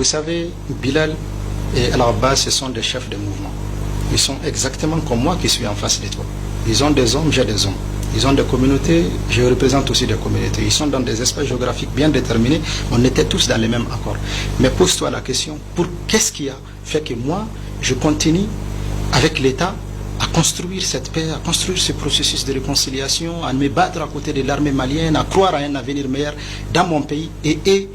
Vous savez, Bilal et Al-Abbas, ce sont des chefs de mouvement. Ils sont exactement comme moi qui suis en face de toi. Ils ont des hommes, j'ai des hommes. Ils ont des communautés, je représente aussi des communautés. Ils sont dans des espaces géographiques bien déterminés. On était tous dans les mêmes accords. Mais pose-toi la question, pour qu'est-ce qui a fait que moi, je continue avec l'État à construire cette paix, à construire ce processus de réconciliation, à me battre à côté de l'armée malienne, à croire à un avenir meilleur dans mon pays. Et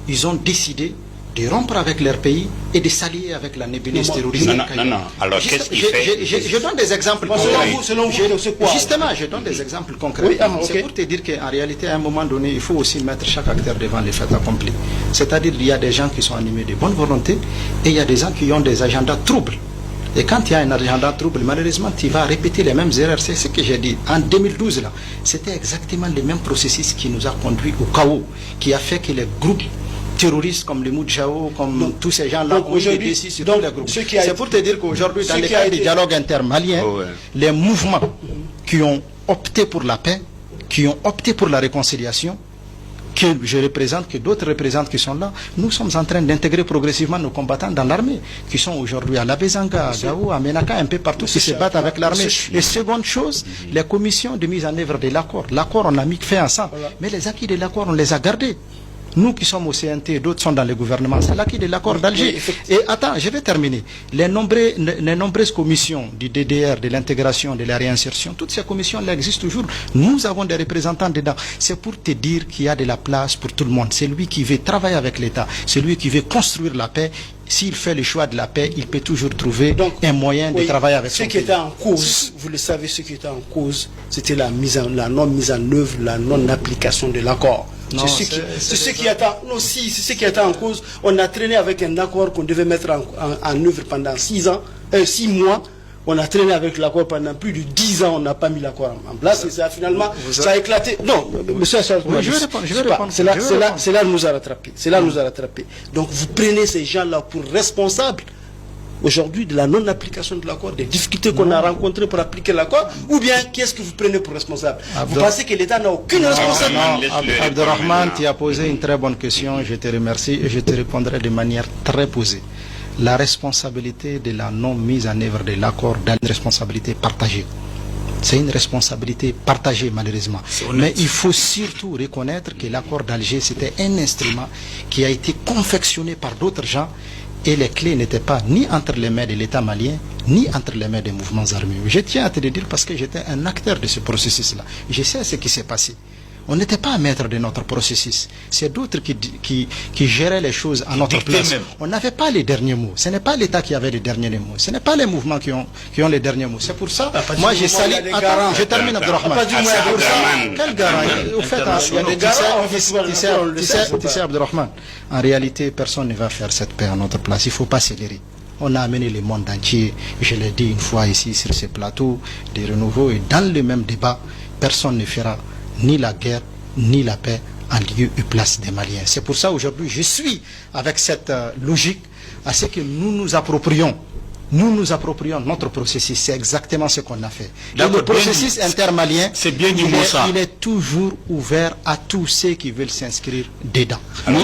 ils ont décidé de rompre avec leur pays et de s'allier avec la nébuleuse terroriste. Non. Alors, qu'est-ce qu'il fait? Je donne des exemples concrets. Selon vous, c'est quoi? Justement, je donne des exemples concrets. Oui, c'est pour te dire qu'en réalité, à un moment donné, il faut aussi mettre chaque acteur devant les faits accomplis. C'est-à-dire qu'il y a des gens qui sont animés de bonne volonté et il y a des gens qui ont des agendas troubles. Et quand il y a un agenda trouble, malheureusement, tu vas répéter les mêmes erreurs. C'est ce que j'ai dit. En 2012, là, c'était exactement le même processus qui nous a conduit au chaos, qui a fait que les groupes terroristes comme les Moudjahou, comme tous ces gens-là ont eu des décisions sur tous les groupes. C'est pour te dire qu'aujourd'hui, dans le cadre du dialogue intermalien, les mouvements qui ont opté pour la paix, qui ont opté pour la réconciliation, que je représente, que d'autres représentent qui sont là, nous sommes en train d'intégrer progressivement nos combattants dans l'armée, qui sont aujourd'hui à Labezanga, à Gao, à Menaka, un peu partout, qui se battent avec l'armée. Et seconde chose, les commissions de mise en œuvre de l'accord. L'accord, on a mis fait ensemble, mais les acquis de l'accord, on les a gardés. Nous qui sommes au CNT, d'autres sont dans le gouvernement, c'est l'acquis de l'accord d'Alger. Et attends, je vais terminer. Les nombreuses commissions du DDR, de l'intégration, de la réinsertion, toutes ces commissions-là existent toujours. Nous avons des représentants dedans. C'est pour te dire qu'il y a de la place pour tout le monde. C'est lui qui veut travailler avec l'État, c'est lui qui veut construire la paix. S'il fait le choix de la paix, il peut toujours trouver un moyen de travailler avec son pays. Ce qui était en cause, vous le savez, ce qui était en cause, c'était la non-mise en œuvre, la non-application de l'accord. C'est ce qui était en cause. On a traîné avec un accord qu'on devait mettre en œuvre pendant 6 mois. On a traîné avec l'accord pendant plus de 10 ans, on n'a pas mis l'accord en place, et ça finalement, ça a éclaté. Non, monsieur Assad, je vais répondre. C'est là que nous a rattrapé. C'est là que nous a rattrapé. Donc vous prenez ces gens-là pour responsables aujourd'hui de la non-application de l'accord, des difficultés qu'on a rencontrées pour appliquer l'accord, ou bien qu'est-ce que vous prenez pour responsable? Vous pensez que l'État n'a aucune responsabilité? Non, Abdelrahman, tu as posé une très bonne question, je te remercie et je te répondrai de manière très posée. La responsabilité de la non-mise en œuvre de l'accord est une responsabilité partagée. C'est une responsabilité partagée malheureusement. Mais il faut surtout reconnaître que l'accord d'Alger, c'était un instrument qui a été confectionné par d'autres gens et les clés n'étaient pas ni entre les mains de l'État malien, ni entre les mains des mouvements armés. Je tiens à te le dire parce que j'étais un acteur de ce processus-là. Je sais ce qui s'est passé. On n'était pas maître de notre processus. C'est d'autres qui géraient les choses à notre place. On n'avait pas les derniers mots. Ce n'est pas l'État qui avait les derniers mots. Ce n'est pas les mouvements qui ont les derniers mots. C'est pour ça, moi j'ai sali... Attends, je termine, Abdelrahman. Quel garant? Au fait, il y a des garants. Tu sais, Abdelrahman, en réalité, personne ne va faire cette paix à notre place. Il ne faut pas célérer. On a amené le monde entier, je l'ai dit une fois ici sur ce plateau, des renouveaux, et dans le même débat, personne ne fera ni la guerre, ni la paix en lieu et place des Maliens. C'est pour ça aujourd'hui, je suis avec cette logique à ce que nous nous approprions notre processus. C'est exactement ce qu'on a fait. Le processus intermalien, il est toujours ouvert à tous ceux qui veulent s'inscrire dedans. Alors,